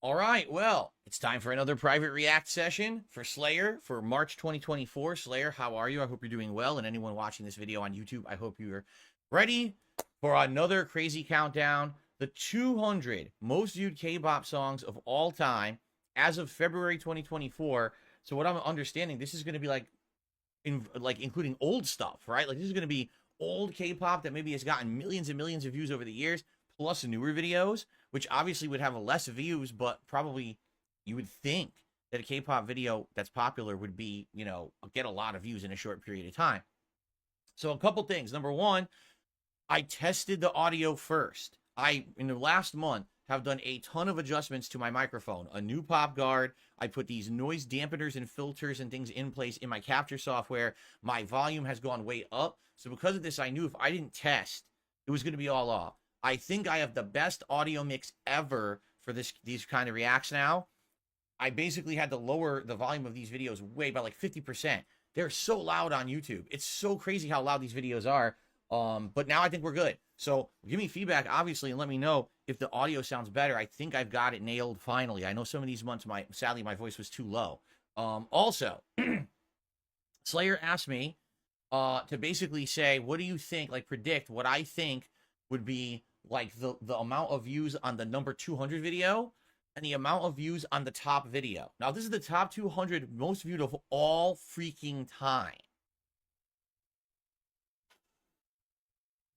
All right, well, it's time for another private react session for Slayer for March 2024. Slayer, how are you? I hope you're doing well. And anyone watching this video on YouTube, I hope you're ready for another crazy countdown. The 200 most viewed K-pop songs of all time as of February 2024. So what I'm understanding, this is going to be including old stuff, right? Like this is going to be old K-pop that maybe has gotten millions and millions of views over the years, plus newer videos, which obviously would have less views, but probably you would think that a K-pop video that's popular would be, get a lot of views in a short period of time. So a couple things. Number one, I tested the audio first. In the last month, have done a ton of adjustments to my microphone. A new pop guard. I put these noise dampeners and filters and things in place in my capture software. My volume has gone way up. So because of this, I knew if I didn't test, it was going to be all off. I think I have the best audio mix ever for these kind of reacts now. I basically had to lower the volume of these videos way by like 50%. They're so loud on YouTube. It's so crazy how loud these videos are. But now I think we're good. So give me feedback, obviously, and let me know if the audio sounds better. I think I've got it nailed finally. I know some of these months, sadly, my voice was too low. Also, Slayer asked me to basically say, what do you think, like predict what I think would be like the amount of views on the number 200 video and the amount of views on the top video. Now, this is the top 200 most viewed of all freaking time.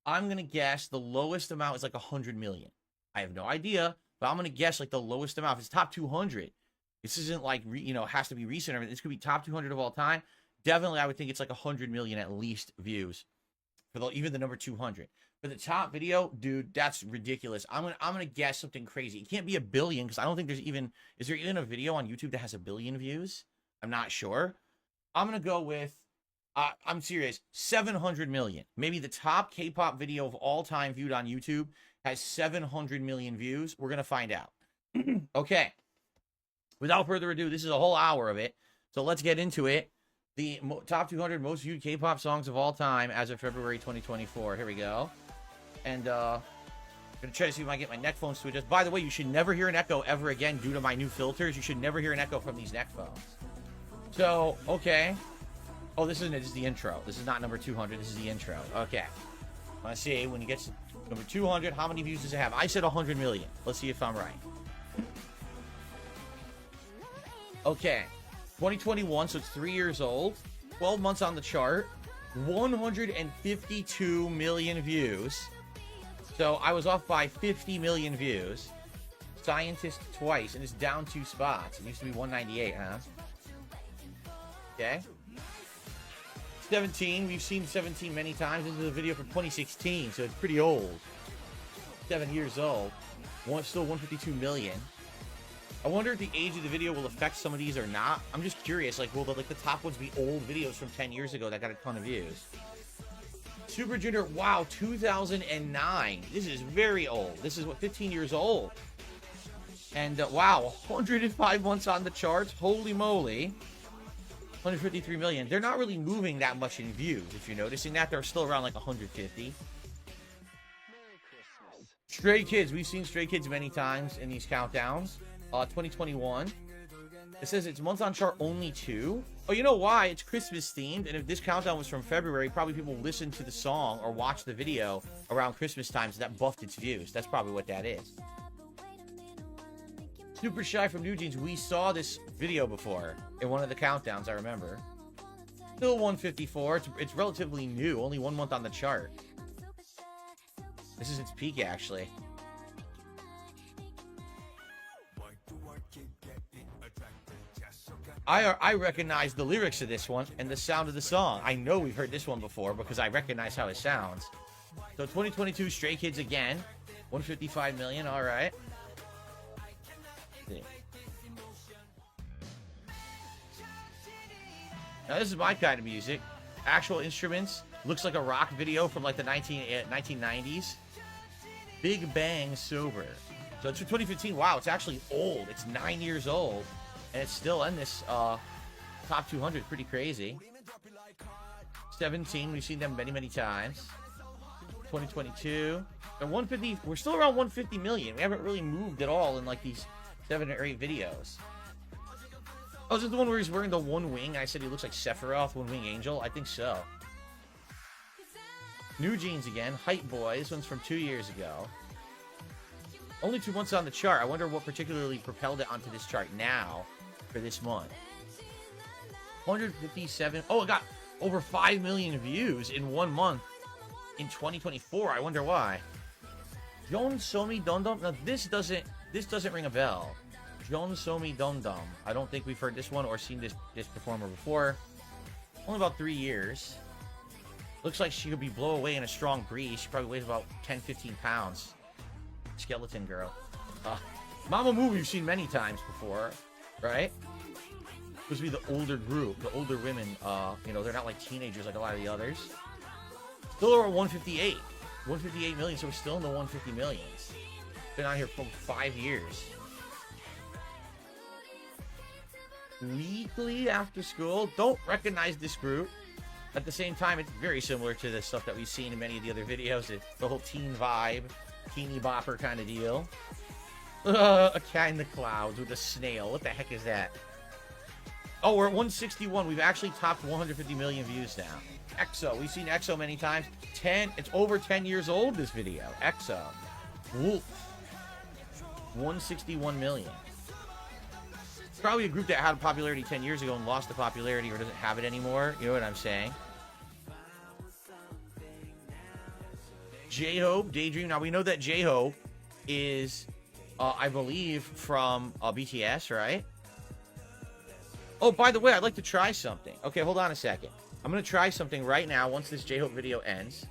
I'm going to guess the lowest amount is like 100 million. I have no idea, but I'm going to guess like the lowest amount. If it's top 200, this isn't like, has to be recent or anything. This could be top 200 of all time. Definitely, I would think it's like 100 million at least views for even the number 200. For the top video, dude, that's ridiculous. I'm gonna guess something crazy. It can't be 1 billion because I don't think there's even, is there even a video on YouTube that has 1 billion views? I'm not sure. I'm gonna go with, I'm serious, 700 million. Maybe the top K-pop video of all time viewed on YouTube has 700 million views. We're gonna find out. Okay. Without further ado, this is a whole hour of it. So let's get into it. The top 200 most viewed K-pop songs of all time as of February 2024. Here we go. And I'm gonna try to see if I can get my neck phones to adjust. By the way, you should never hear an echo ever again due to my new filters. You should never hear an echo from these neck phones. So, okay. Oh, this isn't it. This is the intro. This is not number 200. This is the intro. Okay. Let's see. When you get to number 200, how many views does it have? I said 100 million. Let's see if I'm right. Okay. 2021, so it's 3 years old. 12 months on the chart. 152 million views. So I was off by 50 million views. Scientist twice, and it's down 2 spots. It used to be 198, huh? Okay. 17, we've seen 17 many times. This is a video from 2016, so it's pretty old. 7 years old. Still 152 million. I wonder if the age of the video will affect some of these or not. I'm just curious, like, will the top ones be old videos from 10 years ago that got a ton of views? Super Junior, wow, 2009. This is very old. This is, 15 years old. And, wow, 105 months on the charts. Holy moly. 153 million. They're not really moving that much in views. If you're noticing that, they're still around like 150. Stray Kids. We've seen Stray Kids many times in these countdowns. 2021. It says it's months on chart only 2. Oh, you know why? It's Christmas themed, and if this countdown was from February, probably people listened to the song or watched the video around Christmas time, so that buffed its views. That's probably what that is. Super Shy from New Jeans. We saw this video before in one of the countdowns, I remember. Still 154. It's relatively new. Only 1 month on the chart. This is its peak, actually. I recognize the lyrics of this one and the sound of the song. I know we've heard this one before because I recognize how it sounds. So 2022, Stray Kids again. 155 million, all right. Now this is my kind of music. Actual instruments. Looks like a rock video from like the 1990s. Big Bang Sober. So it's 2015. Wow, it's actually old. It's 9 years old. And it's still in this top 200. Pretty crazy. 17. We've seen them many, many times. 2022. And 150. We're still around 150 million. We haven't really moved at all in like these 7 or 8 videos. Oh, is this the one where he's wearing the one wing? I said he looks like Sephiroth, One Wing Angel. I think so. New Jeans again. Hype Boy. This one's from 2 years ago. Only 2 months on the chart. I wonder what particularly propelled it onto this chart now for this month. 157. Oh, it got over 5 million views in 1 month in 2024. I wonder why. Jon Somi Dum Dum. Now this doesn't ring a bell. Jon Somi Dum Dum. I don't think we've heard this one or seen this performer before. Only about 3 years. Looks like she could be blow away in a strong breeze. She probably weighs about 10-15 pounds. Skeleton girl. Mama Moo we've seen many times before, right? Supposed to be the older group, the older women. You know, they're not like teenagers like a lot of the others. Still over 158. 158 million, so we're still in the 150 millions. Been on here for 5 years. Weekly after school. Don't recognize this group. At the same time, it's very similar to the stuff that we've seen in many of the other videos. It's the whole teen vibe, teeny bopper kind of deal. A cat in the clouds with a snail. What the heck is that? Oh, we're at 161. We've actually topped 150 million views now. EXO. We've seen EXO many times. It's over 10 years old, this video. EXO. Wolf. 161 million. It's probably a group that had popularity 10 years ago and lost the popularity or doesn't have it anymore. You know what I'm saying? J-Hope, Daydream. Now, we know that J-Hope is, I believe, from BTS, right? Oh, by the way, I'd like to try something. Okay, hold on a second. I'm going to try something right now once this J-Hope video ends.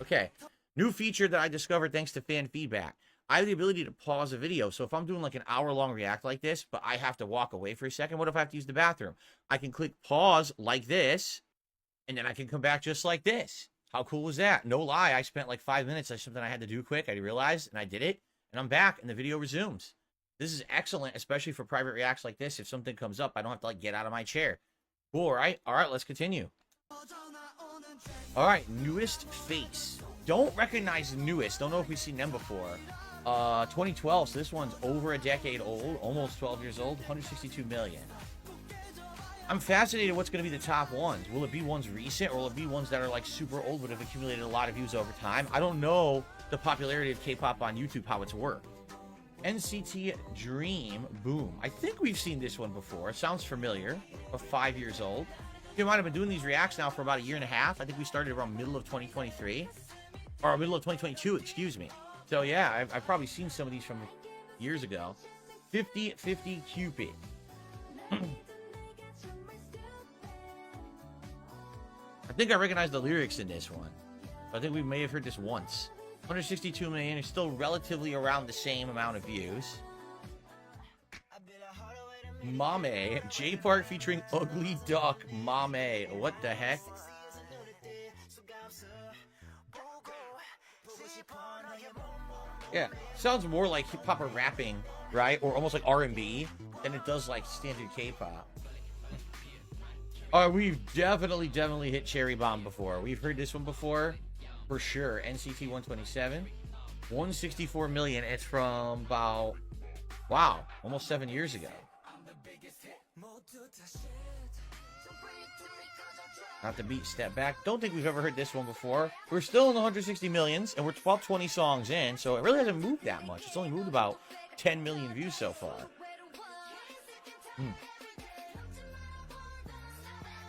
Okay, new feature that I discovered thanks to fan feedback. I have the ability to pause a video. So if I'm doing like an hour-long react like this, but I have to walk away for a second, what if I have to use the bathroom? I can click pause like this, and then I can come back just like this. How cool is that? No lie, I spent like 5 minutes. That's something I had to do quick. I realized, and I did it, and I'm back, and the video resumes. This is excellent, especially for private reacts like this. If something comes up, I don't have to like get out of my chair. Cool, all right? All right, let's continue. All right, newest face. Don't recognize newest. Don't know if we've seen them before. 2012, so this one's over a decade old, almost 12 years old, 162 million. I'm fascinated what's going to be the top ones. Will it be ones recent, or will it be ones that are like super old but have accumulated a lot of views over time? I don't know the popularity of K-pop on YouTube, how it's worked. NCT Dream Boom. I think we've seen this one before. It sounds familiar. About 5 years old. You might have been doing these reacts now for about a year and a half. I think we started around middle of 2023. Or middle of 2022, excuse me. So yeah, I've probably seen some of these from years ago. 50-50 Cupid. I think I recognize the lyrics in this one. I think we may have heard this once. 162 million is still relatively around the same amount of views. Mame. J Park featuring Ugly Duck. Mame. What the heck? Yeah, sounds more like hip-hop or rapping, right? Or almost like R&B than it does like standard K-pop. We've definitely hit Cherry Bomb before. We've heard this one before, for sure. NCT 127. 164 million. It's from about, wow, almost 7 years ago. Not the beat, step back. Don't think we've ever heard this one before. We're still in the 160 millions, and we're about 20 songs in, so it really hasn't moved that much. It's only moved about 10 million views so far.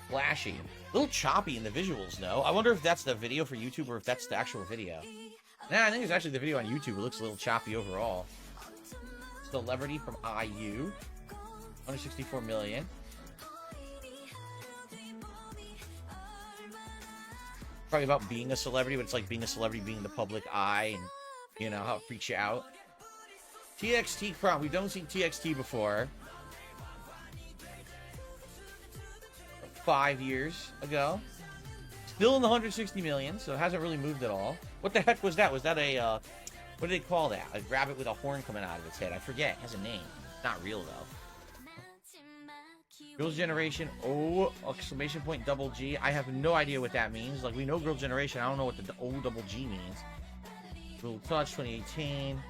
Flashy. A little choppy in the visuals, though. I wonder if that's the video for YouTube or if that's the actual video. Nah, I think it's actually the video on YouTube. It looks a little choppy overall. Celebrity from IU. 164 million. Probably about being a celebrity, but it's like being a celebrity, being in the public eye, and you know how it freaks you out. TXT Prom. We don't see TXT before. 5 years ago. Still in the 160 million, so it hasn't really moved at all. What the heck was that? Was that a what do they call that? A rabbit with a horn coming out of its head. I forget. It has a name. It's not real though. Girls' Generation, O, exclamation point, double G. I have no idea what that means. Like, we know Girls' Generation. I don't know what the O double G means. Real Touch, 2018.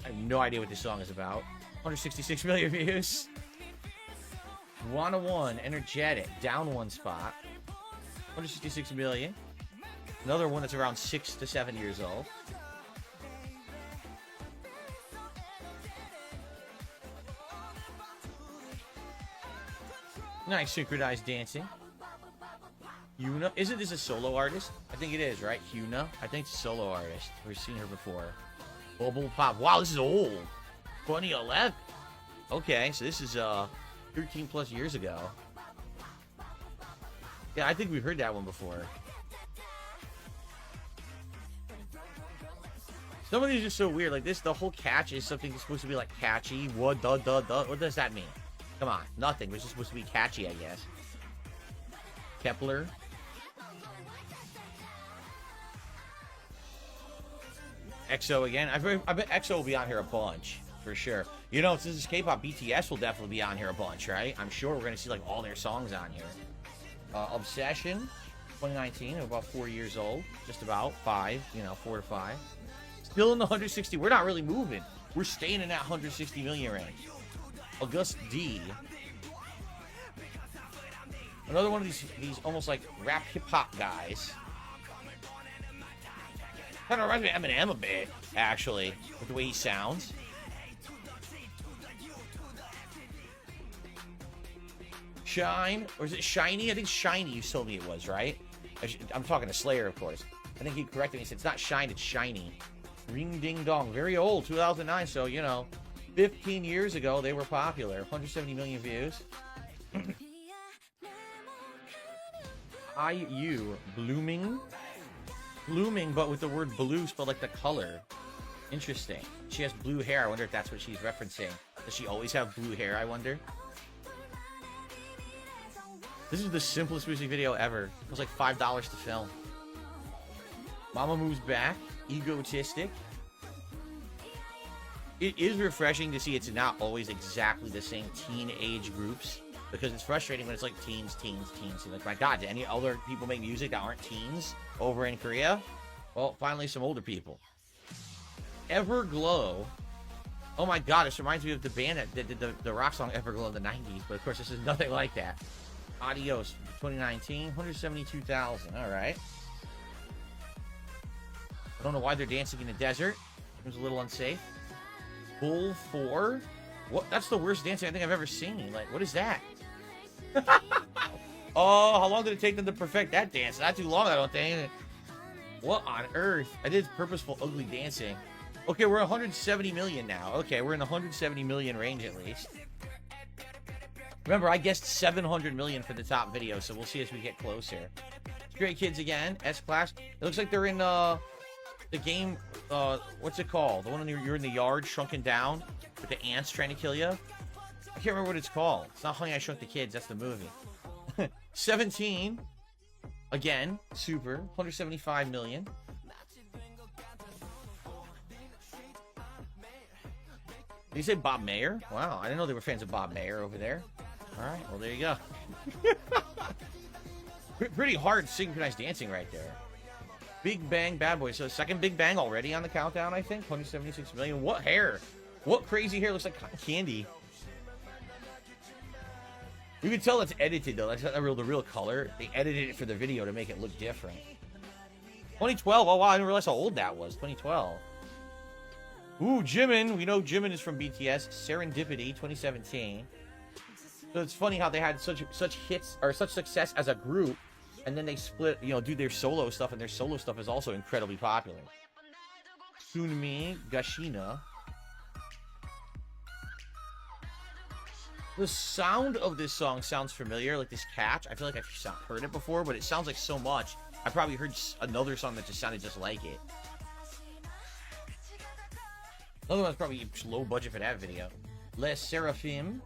I have no idea what this song is about. 166 million views. Wanna One, Energetic, down 1 spot. 166 million. Another one that's around 6 to 7 years old. Nice synchronized dancing. Yuna. Isn't this a solo artist? I think it is, right? Yuna. I think it's a solo artist. We've seen her before. Bubble Pop. Wow, this is old. 2011. Okay, so this is 13 plus years ago. Yeah, I think we've heard that one before. Some of these are so weird. Like this, the whole catch is something that's supposed to be like catchy. What what does that mean? Come on, nothing. It's just supposed to be catchy, I guess. Kepler. EXO again. I bet EXO will be on here a bunch, for sure. You know, since it's K-pop, BTS will definitely be on here a bunch, right? I'm sure we're going to see, like, all their songs on here. Obsession, 2019, about 4 years old. Just about 5, you know, 4 to 5. Still in the 160. We're not really moving. We're staying in that 160 million range. August D. Another one of these almost like rap hip-hop guys. Kind of reminds me of Eminem a bit, actually, with the way he sounds. Shine, or is it Shiny? I think Shiny you told me it was, right? I'm talking to Slayer, of course. I think he corrected me. He said it's not Shine, it's Shiny. Ring Ding Dong, very old, 2009, so, you know, 15 years ago, they were popular. 170 million views. IU, Blooming. Blooming, but with the word blue spelled like the color. Interesting. She has blue hair. I wonder if that's what she's referencing. Does she always have blue hair, I wonder? This is the simplest music video ever. It was like $5 to film. Mama Moves Back. Egotistic. It is refreshing to see it's not always exactly the same teenage groups, because it's frustrating when it's like teens. Like, my God, do any other people make music that aren't teens over in Korea? Well, finally some older people. Everglow. Oh my God, this reminds me of the band that did the rock song Everglow in the 90s, but of course this is nothing like that. Adios, 2019, 172,000, all right. I don't know why they're dancing in the desert. It was a little unsafe. Bull 4? What? That's the worst dancing I think I've ever seen. Like, what is that? Oh, how long did it take them to perfect that dance? Not too long, I don't think. What on earth? I did purposeful ugly dancing. Okay, we're 170 million now. Okay, we're in the 170 million range at least. Remember, I guessed 700 million for the top video, so we'll see as we get closer. Stray Kids again, S-Class. It looks like they're in the game, what's it called? The one you're in the yard, shrunken down, with the ants trying to kill you. I can't remember what it's called. It's not Honey, I Shrunk the Kids, that's the movie. 17. Again, super. 175 million. Did you say Bob Mayer? Wow, I didn't know they were fans of Bob Mayer over there. Alright, well there you go. Pretty hard synchronized dancing right there. Big Bang Bad Boy. So second Big Bang already on the countdown, I think. 176 million. What hair? What crazy hair? Looks like cotton candy. You can tell it's edited though. That's not the real color. They edited it for the video to make it look different. 2012. Oh wow, I didn't realize how old that was. 2012. Ooh, Jimin. We know Jimin is from BTS. Serendipity, 2017. So it's funny how they had such hits or such success as a group, and then they split, you know, do their solo stuff, and their solo stuff is also incredibly popular. Sunmi, Gashina. The sound of this song sounds familiar, like this catch. I feel like I've heard it before, but it sounds like so much. I probably heard another song that just sounded just like it. Another one's probably low budget for that video. Les Seraphim,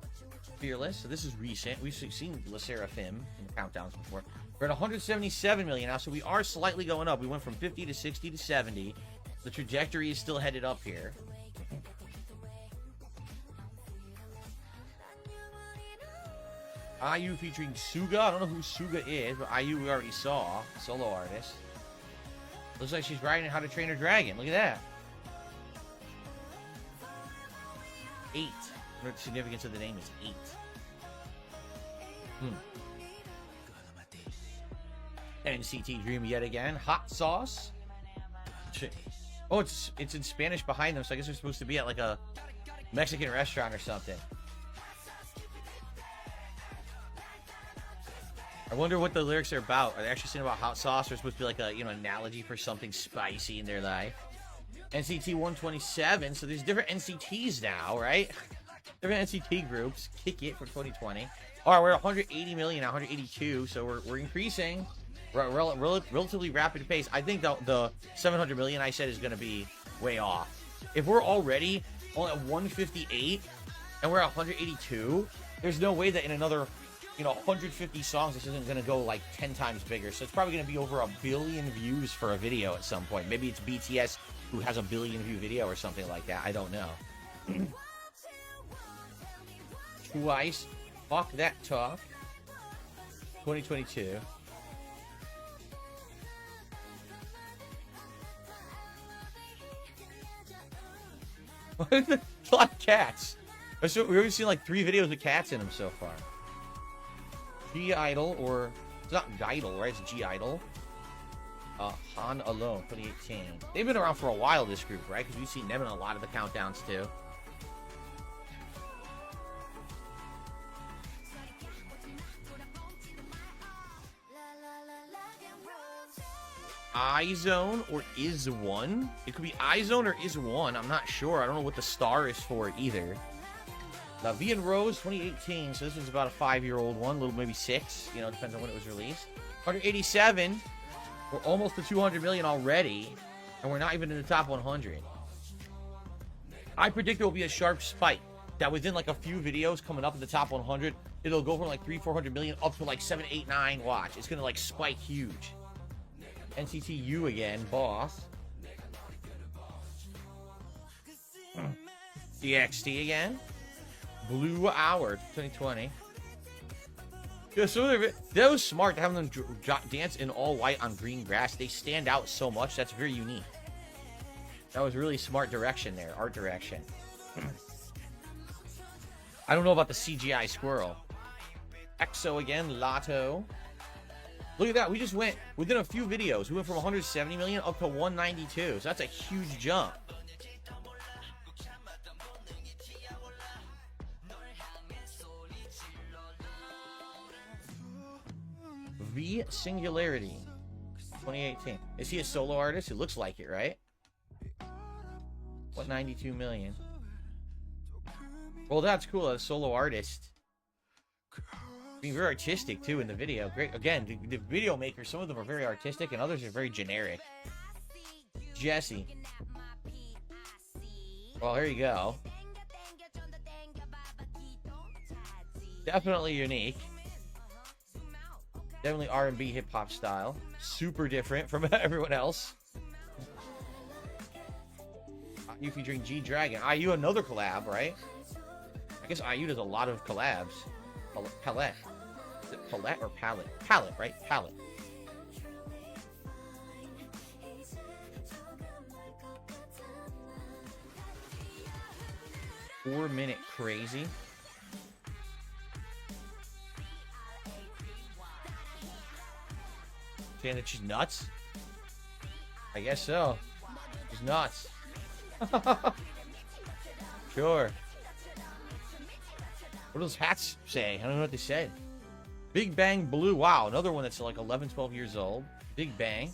Fearless. So this is recent. We've seen Les Seraphim in the countdowns before. We're at 177 million now, so we are slightly going up. We went from 50 to 60 to 70. The trajectory is still headed up here. IU featuring Suga. I don't know who Suga is, but IU we already saw. Solo artist. Looks like she's riding How to Train Her Dragon. Look at that. 8. What the significance of the name is 8. NCT Dream yet again. Hot sauce. Oh, it's in Spanish behind them, so I guess they're supposed to be at like a Mexican restaurant or something. I wonder what the lyrics are about. Are they actually saying about hot sauce, or supposed to be like a, you know, analogy for something spicy in their life? NCT 127. So there's different NCTs now, right? Different NCT groups. Kick it for 2020. All right, we're at 180 million now, 182. So we're increasing. Relatively rapid pace. I think the 700 million I said is going to be way off. If we're already only at 158 and we're at 182, there's no way that in another, you know, 150 songs this isn't going to go like 10 times bigger. So it's probably going to be over 1 billion views for a video at some point. Maybe it's BTS who has a 1 billion view video or something like that. I don't know. Twice. Fuck that talk. 2022. A lot of cats. We've already seen like 3 videos with cats in them so far. G-Idol, or it's not Idol, right? It's G-Idol. Han Alone, 2018. They've been around for a while, this group, right? Because we've seen them in a lot of the countdowns too. iZone or Is1. It could be iZone or Is1. I'm not sure. I don't know what the star is for either. La Vie en Rose 2018. So this was about a 5-year-old one, little maybe 6. You know, depends on when it was released. 187. We're almost to 200 million already, and we're not even in the top 100. I predict there will be a sharp spike that within like a few videos coming up in the top 100, it'll go from like 300-400 million up to like 7, 8, 9. Watch, it's gonna like spike huge. NCT U again, boss. DXT again. Blue Hour 2020. Yeah, so that was smart to have them dance in all white on green grass. They stand out so much. That's very unique. That was really smart direction there, art direction. I don't know about the CGI squirrel. EXO again, Lotto. Look at that. We just went, within a few videos, we went from 170 million up to 192. So that's a huge jump. V Singularity 2018. Is he a solo artist? It looks like it, right? What, 92 million? Well, that's cool. A solo artist. Being very artistic too in the video. Great. Again, the video makers, some of them are very artistic and others are very generic. Jesse. Well, here you go. Definitely unique. Definitely R&B hip-hop style. Super different from everyone else. IU featuring G-Dragon. IU, another collab, right? I guess IU does a lot of collabs. Palette. Is it palette or palette? Palette, right? Palette. Four-minute crazy. Saying that she's nuts? I guess so. She's nuts. Sure. What do those hats say? I don't know what they said. Big Bang Blue. Wow, another one that's like 11, 12 years old. Big Bang.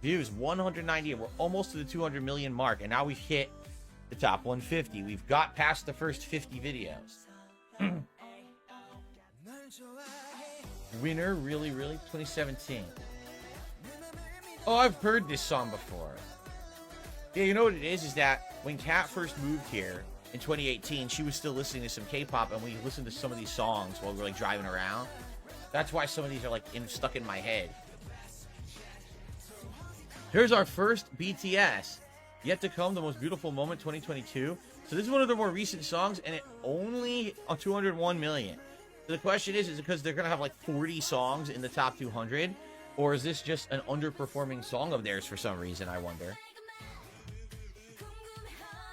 Views 190. We're almost to the 200 million mark, and now we've hit the top 150. We've got past the first 50 videos. Winner, really, 2017. Oh, I've heard this song before. Yeah, you know what it is that when Kat first moved here in 2018, she was still listening to some K-pop, and we listened to some of these songs while we were like driving around. That's why some of these are like stuck in my head. Here's our first BTS. Yet to come, the most beautiful moment 2022. So this is one of the more recent songs, and it only on 201 million. So the question is it because they're gonna have like 40 songs in the top 200, or is this just an underperforming song of theirs for some reason? I wonder.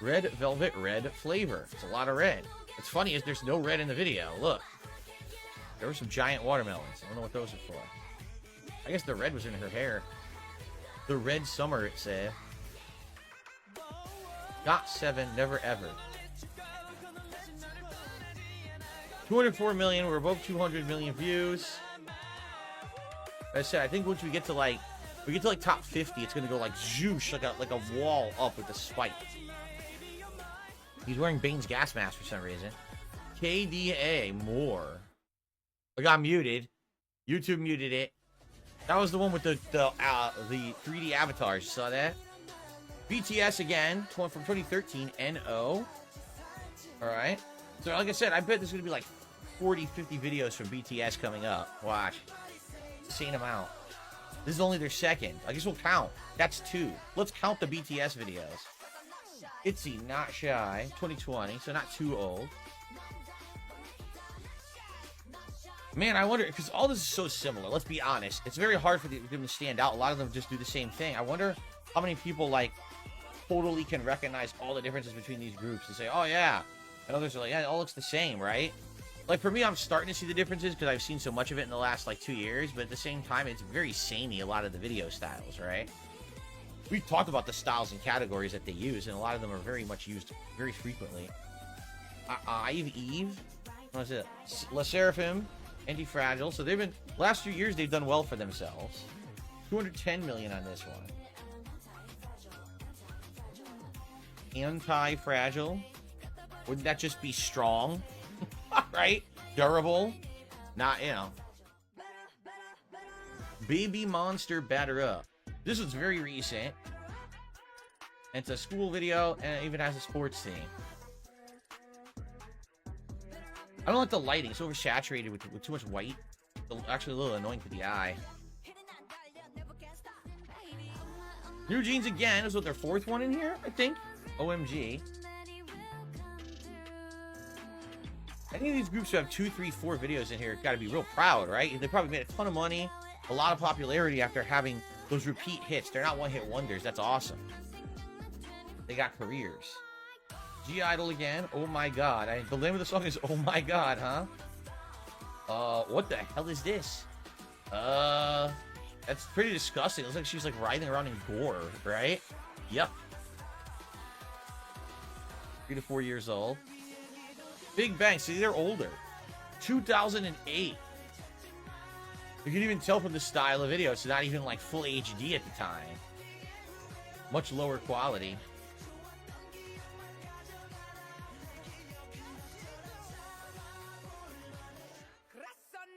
Red velvet red flavor. It's a lot of red. What's funny is there's no red in the video. Look. There were some giant watermelons. I don't know what those are for. I guess the red was in her hair. The red summer, it said. Got 7, never ever. 204 million. We're above 200 million views. Like I said, I think once we get to like top 50, it's gonna go like zhoosh, like a wall up with a spike. He's wearing Bane's gas mask for some reason. KDA more. I got muted. YouTube muted it. That was the one with the 3D avatars. You saw that? BTS again, from 2013. NO. All right. So like I said, I bet there's gonna be like 40, 50 videos from BTS coming up. Watch. Insane amount. This is only their second. I guess we'll count. That's 2. Let's count the BTS videos. Itzy, Not Shy, 2020, so not too old. Man, I wonder, because all this is so similar, let's be honest. It's very hard for them to stand out. A lot of them just do the same thing. I wonder how many people, like, totally can recognize all the differences between these groups and say, oh, yeah. And others are like, yeah, it all looks the same, right? Like, for me, I'm starting to see the differences because I've seen so much of it in the last, like, 2 years. But at the same time, it's very samey, a lot of the video styles, right? We've talked about the styles and categories that they use, and a lot of them are very much used very frequently. Eve, what is it? La Seraphim, Anti-Fragile. So they've been, last few years, they've done well for themselves. 210 million on this one. Anti-Fragile. Wouldn't that just be strong? Right? Durable. Not, you know. Baby Monster Batter Up. This was very recent. It's a school video, and it even has a sports theme. I don't like the lighting. It's oversaturated with too much white. It's actually a little annoying to the eye. New Jeans again. Is what their 4th one in here, I think. OMG. Any of these groups who have 2, 3, 4 videos in here got to be real proud, right? They probably made a ton of money, a lot of popularity after having those repeat hits. They're not one-hit wonders. That's awesome. They got careers. G-Idol again. Oh my god. The name of the song is Oh My God, huh? What the hell is this? That's pretty disgusting. It looks like she's like writhing around in gore, right? Yep. 3 to 4 years old. Big Bang. See, they're older. 2008. You can even tell from the style of video, it's not even like full HD at the time. Much lower quality.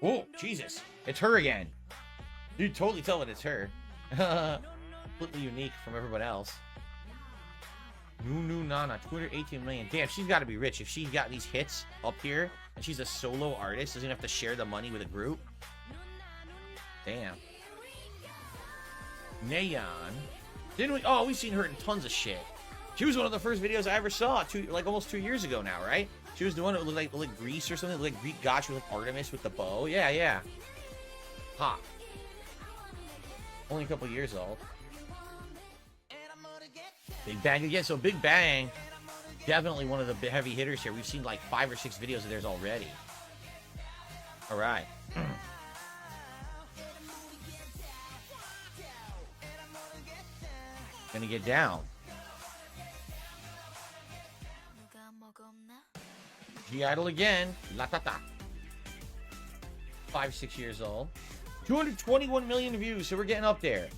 Oh, Jesus. It's her again. You can totally tell that it's her. Completely unique from everyone else. Nunu Nana, 218 million. Damn, she's got to be rich. If she's got these hits up here, and she's a solo artist, doesn't have to share the money with a group. Damn. Neon. Didn't we? Oh, we've seen her in tons of shit. She was one of the first videos I ever saw, almost 2 years ago now, right? She was the one that looked like Greece or something, like Greek god. She was like Artemis with the bow. Yeah, yeah. Hot. Only a couple years old. Big Bang again. So Big Bang, definitely one of the heavy hitters here. We've seen like 5 or 6 videos of theirs already. All right. Gonna get down. G-Idol again. La Tata. 5, 6 years old. 221 million views, so we're getting up there.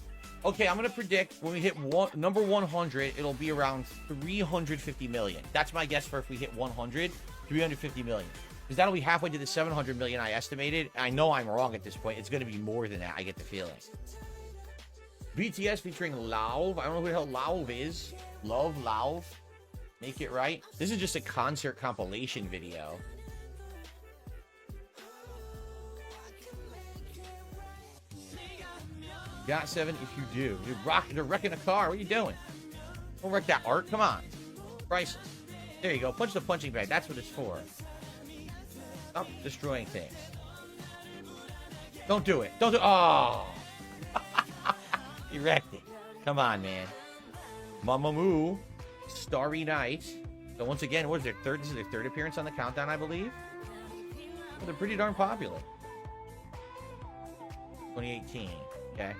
Okay, I'm gonna predict when we hit number 100, it'll be around 350 million. That's my guess for if we hit 100, 350 million. Because that'll be halfway to the 700 million I estimated. I know I'm wrong at this point. It's gonna be more than that, I get the feeling. BTS featuring Lauv. I don't know who the hell Lauv is. Lauv. Make it right. This is just a concert compilation video. Got 7 if you do. You're wrecking a car. What are you doing? Don't wreck that art. Come on. Priceless. There you go. Punch the punching bag. That's what it's for. Stop destroying things. Don't do it. Don't do it. Oh. You wrecked it. Come on, man. Mamamoo. Starry Night. So once again, what is their third? This is their third appearance on the countdown, I believe. Well, they're pretty darn popular. 2018. Okay.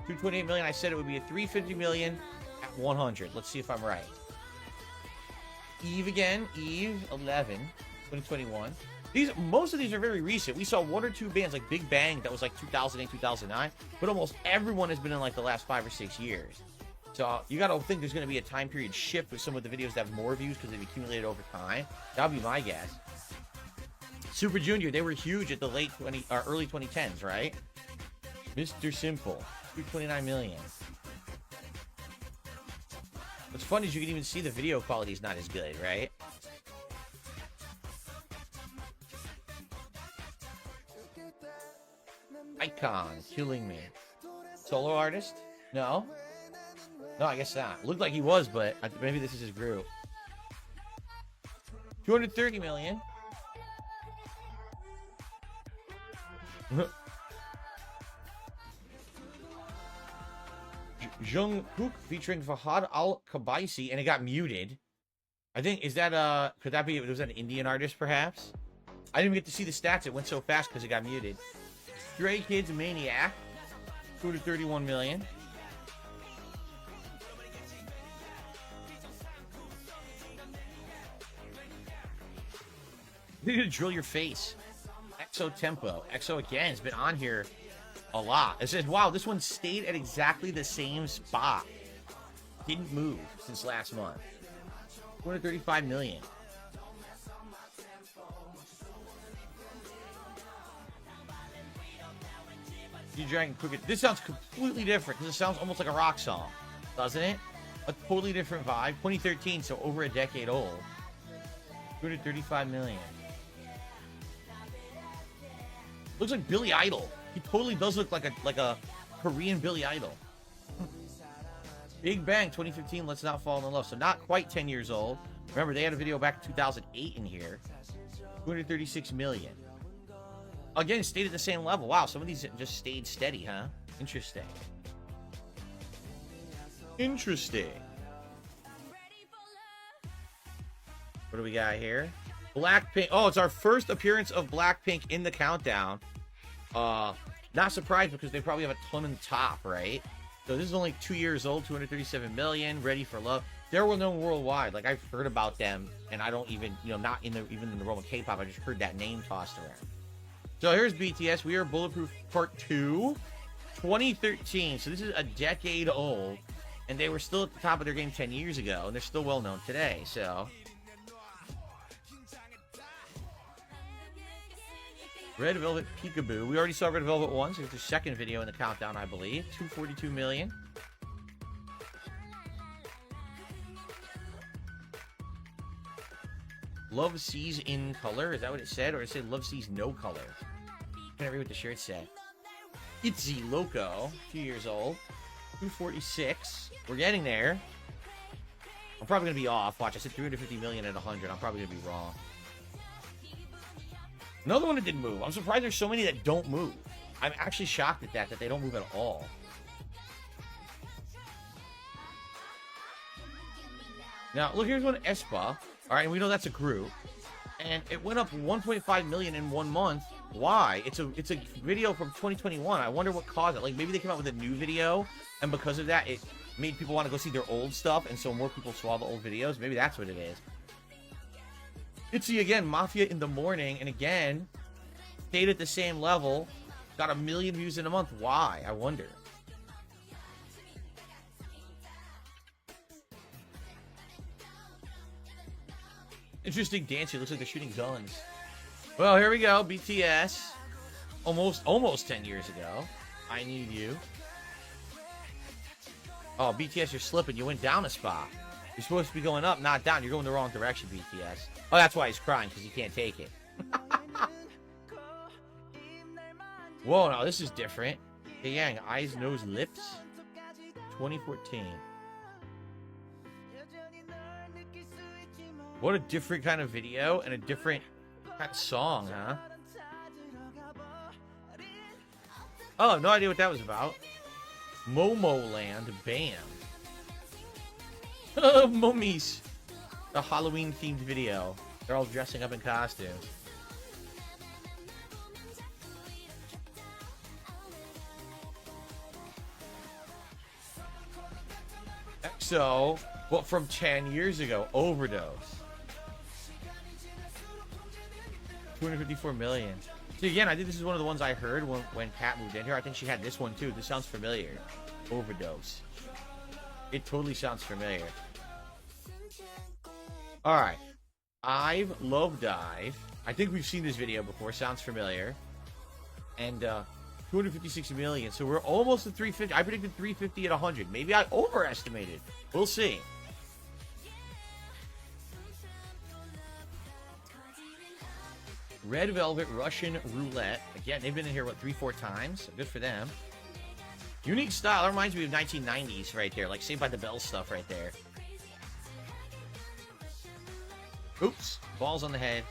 228 million. I said it would be a 350 million at 100. Let's see if I'm right. Eve again. Eve 11. 2021. Most of these are very recent. We saw one or two bands like Big Bang that was like 2008, 2009, but almost everyone has been in like the last 5 or 6 years. So you gotta think there's gonna be a time period shift with some of the videos that have more views because they've accumulated over time. That would be my guess. Super Junior, they were huge at the early 2010s, right? Mr. Simple, 229 million. What's funny is you can even see the video quality is not as good, right? Icon, Killing Me. Solo artist? No. No, I guess not. Looked like he was, but maybe this is his group. 230 million. Jungkook featuring Fahad Al-Kabaisi, and it got muted. I think, is that, could that be, was that an Indian artist, perhaps? I didn't even get to see the stats. It went so fast because it got muted. Stray Kids Maniac, 231 million. You're gonna drill your face. EXO Tempo. EXO again has been on here a lot. It says, wow, this one stayed at exactly the same spot. Didn't move since last month. 235 million. Dragon Cricket. This sounds completely different because it sounds almost like a rock song, doesn't it? A totally different vibe. 2013, so over a decade old. 235 million. Looks like Billy Idol. He totally does look like a Korean Billy Idol. Big Bang 2015. Let's Not Fall in Love. So not quite 10 years old. Remember, they had a video back in 2008 in here. 236 million. Again, stayed at the same level. Wow, some of these just stayed steady, huh? Interesting. Interesting. What do we got here? Blackpink. Oh, it's our first appearance of Blackpink in the countdown. Not surprised because they probably have a ton in the top, right? So this is only 2 years old, 237 million, Ready for Love. They're well known worldwide. Like, I've heard about them, and I don't even, not even in the realm of K-pop. I just heard that name tossed around. So here's BTS. We Are Bulletproof Part 2, 2013. So this is a decade old, and they were still at the top of their game 10 years ago, and they're still well known today. So Red Velvet Peekaboo. We already saw Red Velvet once. It's their second video in the countdown, I believe. 242 million. Love Sees in Color. Is that what it said? Or did it say Love Sees No Color? I can't read what the shirt said. Itzy Loco. 2 years old. 246. We're getting there. I'm probably going to be off. Watch, I said 350 million at 100. I'm probably going to be wrong. Another one that didn't move. I'm surprised there's so many that don't move. I'm actually shocked at that they don't move at all. Now, look, here's one aespa. All right, and we know that's a group. And it went up 1.5 million in 1 month. Why? It's a video from 2021. I wonder what caused it. Like, maybe they came out with a new video, and because of that, it made people want to go see their old stuff, and so more people saw the old videos. Maybe that's what it is. Itzy again, Mafia in the Morning, and again, stayed at the same level. Got 1 million views in a month. Why? I wonder. Interesting dance here. Looks like they're shooting guns. Well, here we go. BTS. Almost 10 years ago. I Need You. Oh, BTS, you're slipping. You went down a spot. You're supposed to be going up, not down. You're going the wrong direction, BTS. Oh, that's why he's crying, because he can't take it. Whoa, now this is different. Hey, Yang, Eyes, Nose, Lips. 2014. What a different kind of video and a different kind of song, huh? Oh, no idea what that was about. Momo Land, Bam. Mummies. A Halloween themed video. They're all dressing up in costumes. So, what from 10 years ago? Overdose. 254 million. So again, I think this is one of the ones I heard when Kat moved in here. I think she had this one too. This sounds familiar. Overdose. It totally sounds familiar. Alright. I've Love Dive. I think we've seen this video before. Sounds familiar. And 256 million. So we're almost at 350. I predicted 350 at 100. Maybe I overestimated. We'll see. Red Velvet Russian Roulette. Again, they've been in here, what, 3-4 times? Good for them. Unique style. That reminds me of 1990s right there. Like Saved by the Bell stuff right there. Oops. Balls on the head.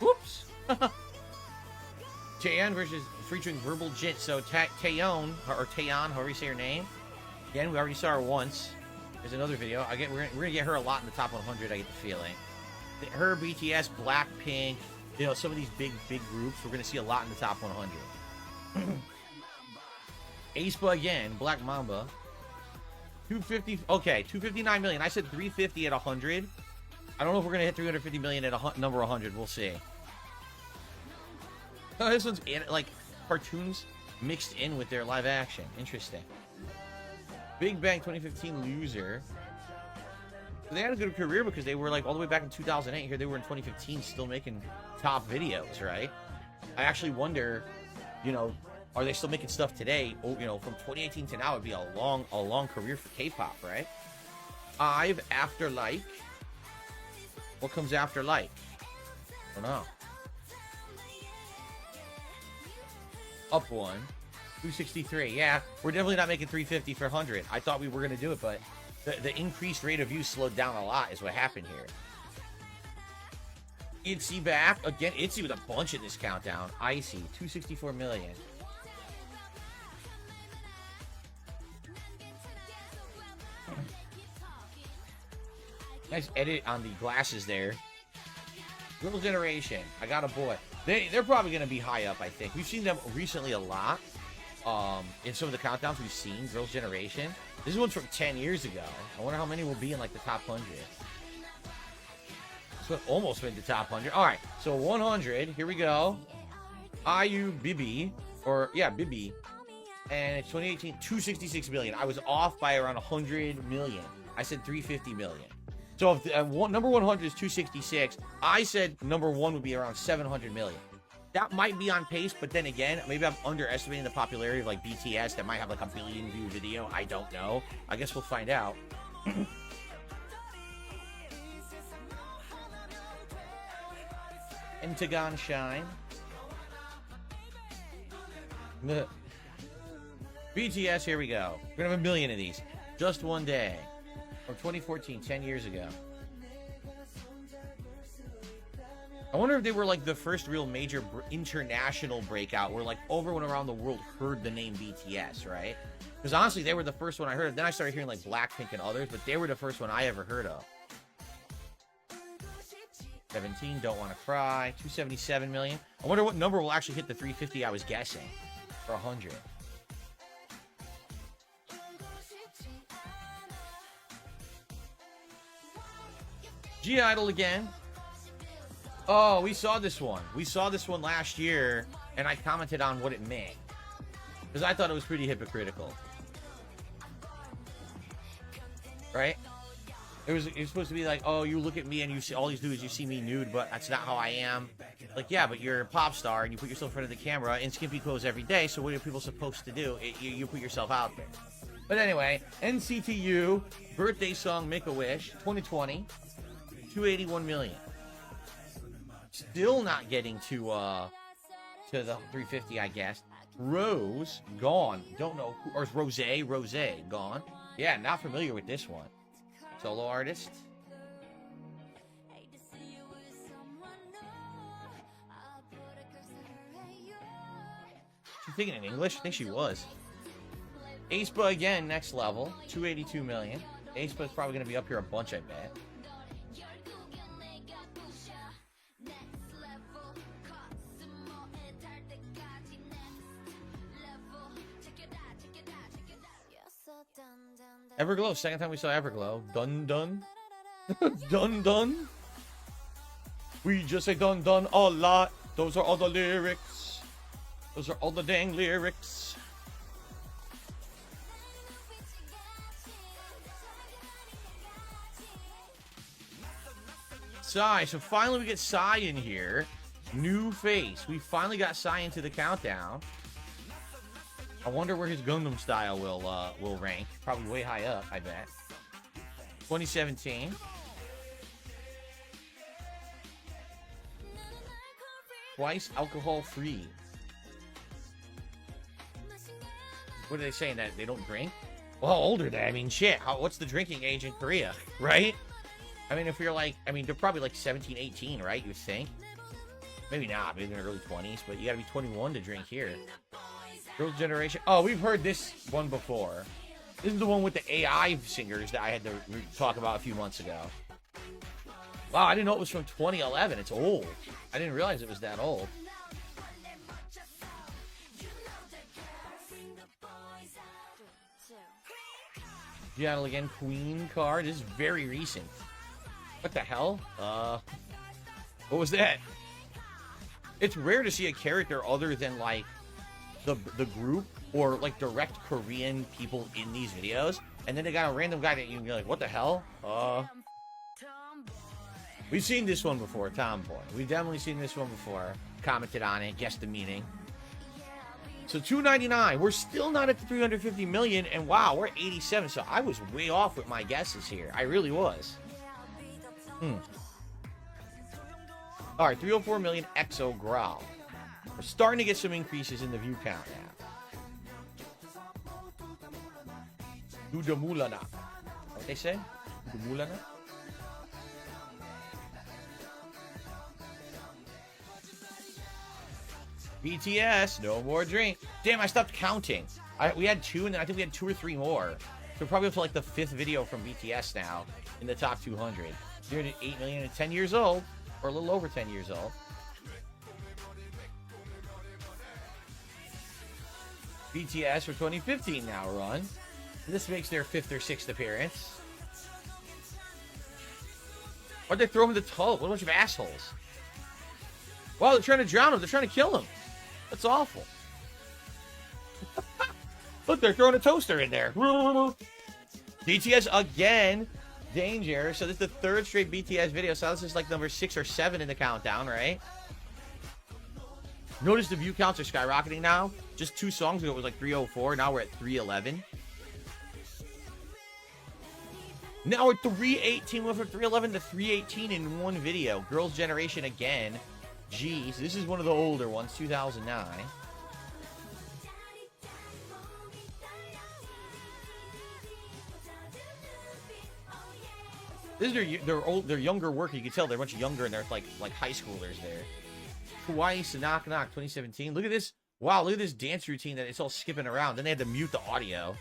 Oops. Taeyeon versus featuring Verbal Jit. So Taeyeon, or Taeyeon, however you say her name. Again, we already saw her once. There's another video. We're gonna get her a lot in the top 100, I get the feeling. Her, BTS, Blackpink, you know, some of these big groups, we're going to see a lot in the top 100. aespa again, Black Mamba. 250, okay, 259 million. I said 350 at 100. I don't know if we're going to hit 350 million at number 100. We'll see. Oh, this one's like cartoons mixed in with their live action. Interesting. Big Bang 2015 loser. They had a good career because they were like all the way back in 2008. Here they were in 2015 still making top videos, right? I actually wonder, you know, are they still making stuff today? Oh, you know, from 2018 to now, it'd be a long career for K-pop, right? IVE after Like. What comes after Like? I don't know. Up one. 263. Yeah, we're definitely not making 350 for 100. I thought we were going to do it, but the increased rate of views slowed down a lot is what happened here. ITZY back. Again, ITZY with a bunch in this countdown. Icy, 264 million. Nice edit on the glasses there. Girls' Generation. I Got a Boy. They're probably going to be high up, I think. We've seen them recently a lot. In some of the countdowns we've seen, Girls' Generation. This one's from 10 years ago. I wonder how many will be in like the top 100. This one almost made the top 100. All right, so 100. Here we go. IU Bibi, or yeah, Bibi, and it's 2018. 266 million. I was off by around 100 million. I said 350 million. So if number 100 is 266, I said number one would be around 700 million. That might be on pace, but then again, maybe I'm underestimating the popularity of like BTS that might have like a billion view video. I don't know. I guess we'll find out. Pentagon Shine. BTS, here we go. We're gonna have 1 million of these. Just one day. From 2014, 10 years ago. I wonder if they were like the first real major international breakout where like everyone around the world heard the name BTS, right? Because honestly, they were the first one I heard of. Then I started hearing like Blackpink and others, but they were the first one I ever heard of. 17, Don't Wanna Cry. 277 million. I wonder what number will actually hit the 350 I was guessing for 100. G-Idol again. Oh, we saw this one. We saw this one last year, and I commented on what it meant. Because I thought it was pretty hypocritical. Right? It was supposed to be like, oh, you look at me and you see all you do is you see me nude, but that's not how I am. Like, yeah, but you're a pop star and you put yourself in front of the camera in skimpy clothes every day, so what are people supposed to do? You put yourself out there. But anyway, NCTU, birthday song Make-A-Wish, 2020, 281 million. Still not getting to the 350, I guess. Rose, gone. Don't know who, or Rose, gone. Yeah, not familiar with this one. Solo artist. She's thinking in English? I think she was. aespa again, next level. 282 million. Aespa's probably going to be up here a bunch, I bet. Everglow, second time we saw Everglow. Dun dun. Dun dun. We just say dun dun a lot. Those are all the lyrics. Those are all the dang lyrics. Psy. So finally we get Psy in here. New face. We finally got Psy into the countdown. I wonder where his Gundam style will rank. Probably way high up, I bet. 2017. Twice alcohol free. What are they saying? That they don't drink? Well, how old are they? I mean, shit. What's the drinking age in Korea, right? I mean, if you're like, I mean, they're probably like 17, 18, right? You think? Maybe not. Maybe in their early 20s, but you gotta be 21 to drink here. Girls' Generation. Oh, we've heard this one before. This is the one with the AI singers that I had to talk about a few months ago. Wow, I didn't know it was from 2011. It's old. I didn't realize it was that old. Seattle again, Queen card. This is very recent. What the hell? What was that? It's rare to see a character other than like the group or like direct Korean people in these videos, and then they got a random guy that you can be like, what the hell? We've seen this one before, Tomboy. We've definitely seen this one before. Commented on it, guessed the meaning. So 299. We're still not at the 350 million, and wow, we're 87. So I was way off with my guesses here. I really was. All right, 304 million Exo Growl. We're starting to get some increases in the view count now. Dudamulana. What they say? Dudamulana? BTS, no more drink. Damn, I stopped counting. We had 2, and then I think we had 2 or 3 more. So we're probably up to like the 5th video from BTS now in the top 200. 308 million and 10 years old, or a little over 10 years old. BTS for 2015 now run. This makes their 5th or 6th appearance. Why'd they throw him in the tub? What a bunch of assholes. Well, they're trying to drown him. They're trying to kill him. That's awful. Look, they're throwing a toaster in there. BTS again. Danger. So this is the 3rd straight BTS video. So this is like number 6 or 7 in the countdown, right? Notice the view counts are skyrocketing now. Just 2 songs ago it was like 304. Now we're at 311. Now we're at 318. We went from 311 to 318 in one video. Girls' Generation again. Jeez, this is one of the older ones, 2009. This is their younger work. You can tell they're much younger and they're like high schoolers there. Twice, Knock Knock, 2017. Look at this. Wow, look at this dance routine that it's all skipping around. Then they had to mute the audio.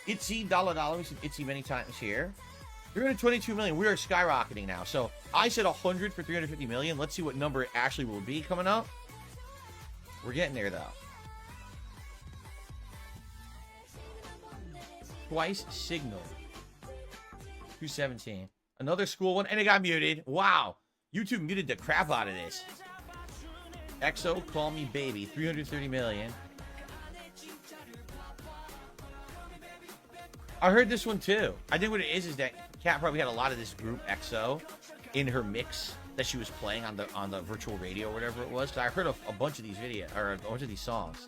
Itzy, Dollar Dollar. We've seen Itzy many times here. 322 million. We are skyrocketing now. So I said 100 for 350 million. Let's see what number it actually will be coming up. We're getting there, though. Twice Signal. 217. Another school one. And it got muted. Wow. YouTube muted the crap out of this. EXO, Call Me Baby. 330 million. I heard this one, too. I think what it is that Kat probably had a lot of this group EXO in her mix that she was playing on the virtual radio or whatever it was. Because I heard a bunch of these videos, or a bunch of these songs.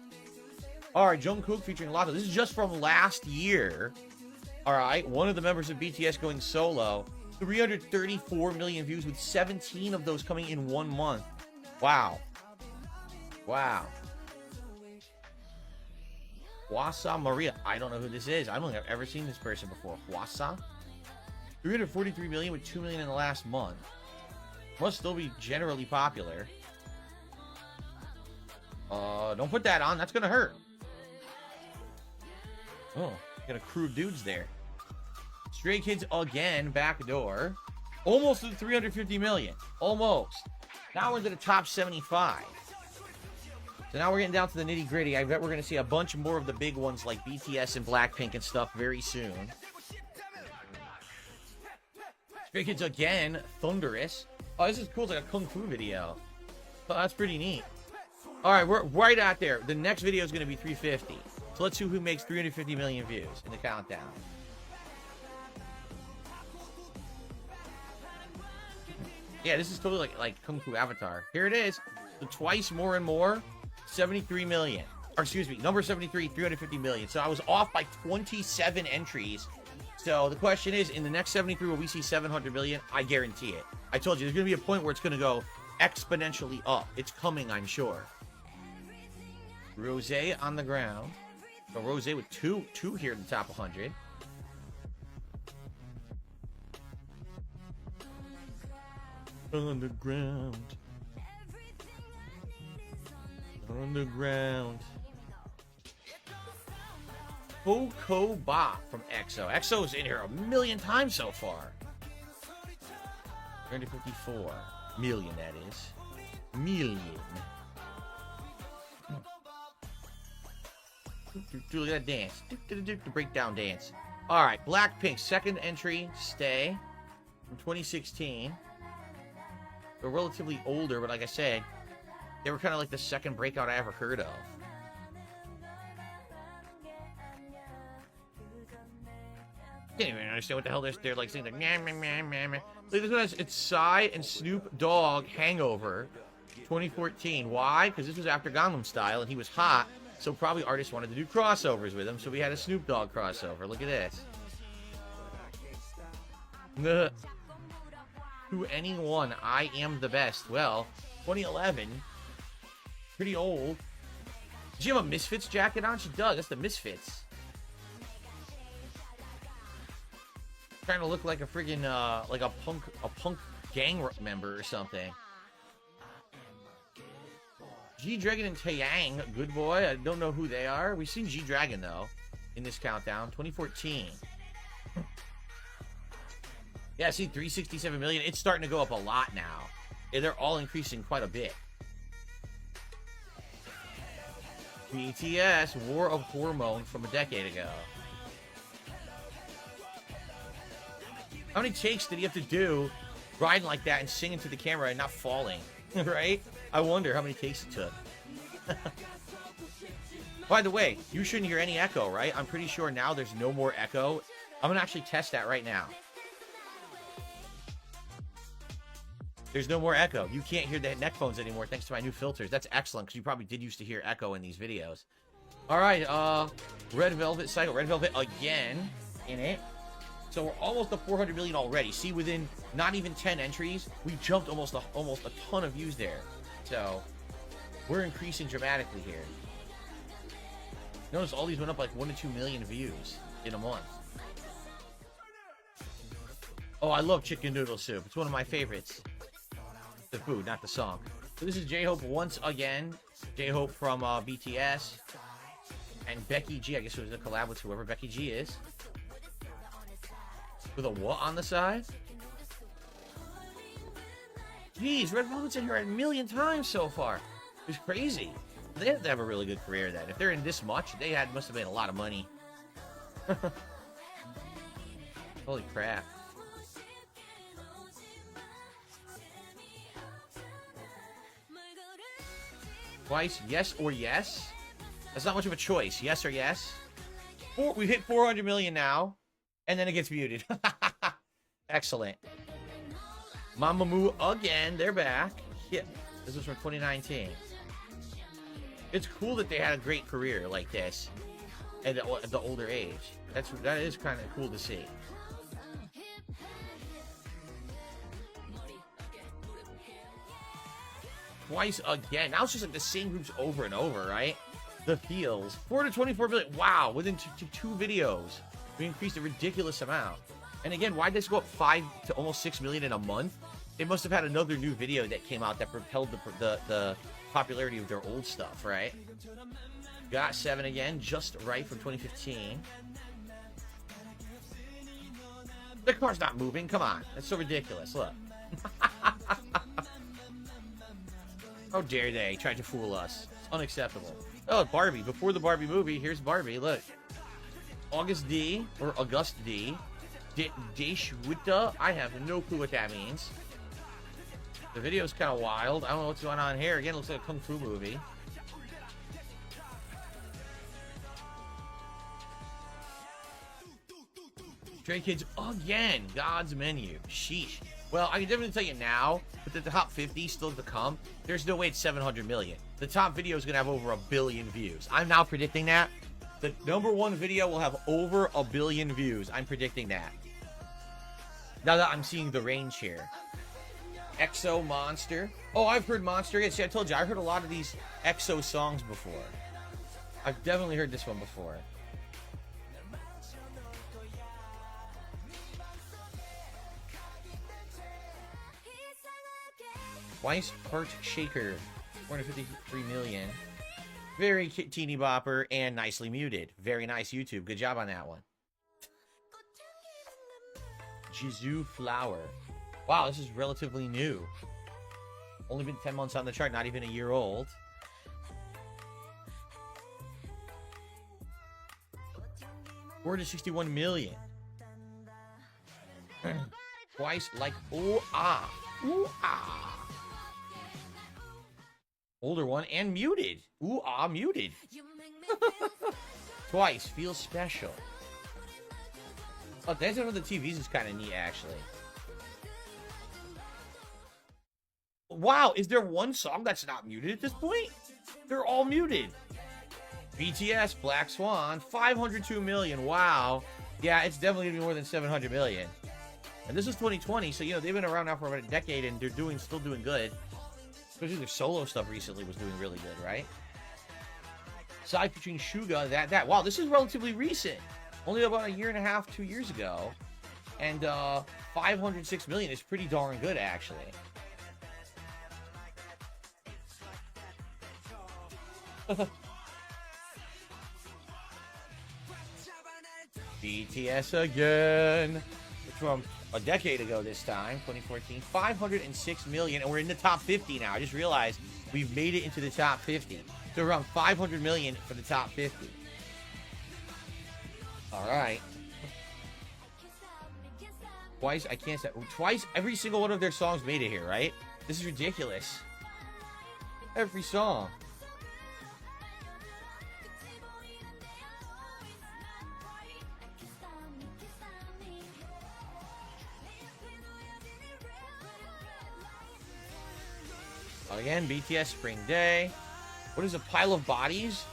All right, Jungkook featuring Lotto. This is just from last year. All right, one of the members of BTS going solo. 334 million views with 17 of those coming in 1 month. Wow. Wow. Hwasa Maria. I don't know who this is. I don't think I've ever seen this person before. Hwasa? 343 million with 2 million in the last month. Must still be generally popular. Don't put that on. That's gonna hurt. Oh, got a crew of dudes there. Stray Kids again, backdoor. Almost to 350 million. Almost. Now we're to the top 75. So now we're getting down to the nitty gritty. I bet we're going to see a bunch more of the big ones like BTS and Blackpink and stuff very soon. Stray Kids again, thunderous. Oh, this is cool. It's like a Kung Fu video. Oh, that's pretty neat. All right, we're right out there. The next video is going to be 350. So let's see who makes 350 million views in the countdown. Yeah, this is totally like Kung Fu Avatar. Here it is. The twice more and more, 73 million. Or excuse me, number 73, 350 million. So I was off by 27 entries. So the question is, in the next 73, will we see 700 million? I guarantee it. I told you, there's going to be a point where it's going to go exponentially up. It's coming, I'm sure. Rose on the ground. So Rose with two here in the top 100. Underground. Underground. Coco Bop from EXO. EXO's in here a million times so far. 354 million, that is. Million. Look at that dance. The breakdown dance. Alright, Blackpink, second entry, Stay. From 2016. They're relatively older, but like I said, they were kind of like the second breakout I ever heard of. Can't even understand what the hell they're like saying. Like, meh, meh, meh, meh, meh. Look, this one has, it's Psy and Snoop Dogg Hangover 2014. Why? Because this was after Gangnam Style and he was hot, so probably artists wanted to do crossovers with him, so we had a Snoop Dogg crossover. Look at this. To anyone, I am the best. Well, 2011. Pretty old. Does she have a Misfits jacket on? She does. That's the Misfits. Trying to look like a friggin' like a punk gang member or something. G-Dragon and Taeyang, good boy. I don't know who they are. We've seen G-Dragon though in this countdown. 2014. Yeah, see, 367 million. It's starting to go up a lot now. Yeah, they're all increasing quite a bit. BTS, War of Hormone from a decade ago. How many takes did he have to do riding like that and singing to the camera and not falling? Right? I wonder how many takes it took. By the way, you shouldn't hear any echo, right? I'm pretty sure now there's no more echo. I'm going to actually test that right now. There's no more echo. You can't hear the neck phones anymore thanks to my new filters. That's excellent because you probably did used to hear echo in these videos. All right, Red Velvet Cycle. Red Velvet again in it. So we're almost to 400 million already. See, within not even 10 entries, we jumped almost a ton of views there. So we're increasing dramatically here. Notice all these went up like 1 to 2 million views in a month. Oh, I love chicken noodle soup. It's one of my favorites. The food, not the song. So this is J-Hope once again. J-Hope from BTS. And Becky G. I guess it was a collab with whoever Becky G is. With a what on the side? Jeez, Red Velvet's in here a million times so far. It's crazy. They have to have a really good career then. If they're in this much, they must have made a lot of money. Holy crap. Twice, yes or yes? That's not much of a choice. Yes or yes? We hit 400 million now. And then it gets muted. Excellent. Mamamoo again. They're back. Yeah, this was from 2019. It's cool that they had a great career like this at the older age. That is kind of cool to see. Twice again. Now it's just like the same groups over and over, right? The feels. 424 million. Wow. Within two videos. We increased a ridiculous amount. And again, why did this go up 5 to almost 6 million in a month? They must have had another new video that came out that propelled the popularity of their old stuff, right? Got 7 again, just right from 2015. The car's not moving. Come on. That's so ridiculous. Look. How dare they try to fool us? It's unacceptable. Oh, Barbie. Before the Barbie movie, here's Barbie. Look. August D, or August D. Deshwita. I have no clue what that means. The video's kind of wild. I don't know what's going on here. Again, it looks like a kung fu movie. Stray Kids again. God's Menu. Sheesh. Well, I can definitely tell you now, but the top 50 still to come. There's no way it's 700 million. The top video is going to have over 1 billion views. I'm now predicting that. The #1 video will have over 1 billion views. I'm predicting that. Now that I'm seeing the range here. EXO Monster. Oh, I've heard Monster. Yeah, see, I told you, I've heard a lot of these EXO songs before. I've definitely heard this one before. Twice Heart Shaker, 453 million. Very teeny bopper and nicely muted. Very nice, YouTube. Good job on that one. Jisoo Flower. Wow, this is relatively new. Only been 10 months on the chart, not even a year old. $461 million. Twice like ooh ah. Ooh ah. Older one and muted. Ooh ah, muted. Twice feels special. Oh, Dancing with the TVs is kind of neat, actually. Wow, is there one song that's not muted at this point? They're all muted. BTS, Black Swan, 502 million. Wow. Yeah, it's definitely gonna be more than 700 million. And this is 2020, so, you know, they've been around now for about a decade, and they're still doing good. Especially their solo stuff recently was doing really good, right? Side featuring Suga, that. Wow, this is relatively recent. Only about 1.5 years, 2 years ago. And 506 million is pretty darn good, actually. BTS again. It's from a decade ago this time, 2014. 506 million, and we're in the top 50 now. I just realized we've made it into the top 50. So around 500 million for the top 50. All right. Twice, I can't say. Twice, every single one of their songs made it here, right? This is ridiculous. Every song. Again, BTS Spring Day. What is a pile of bodies?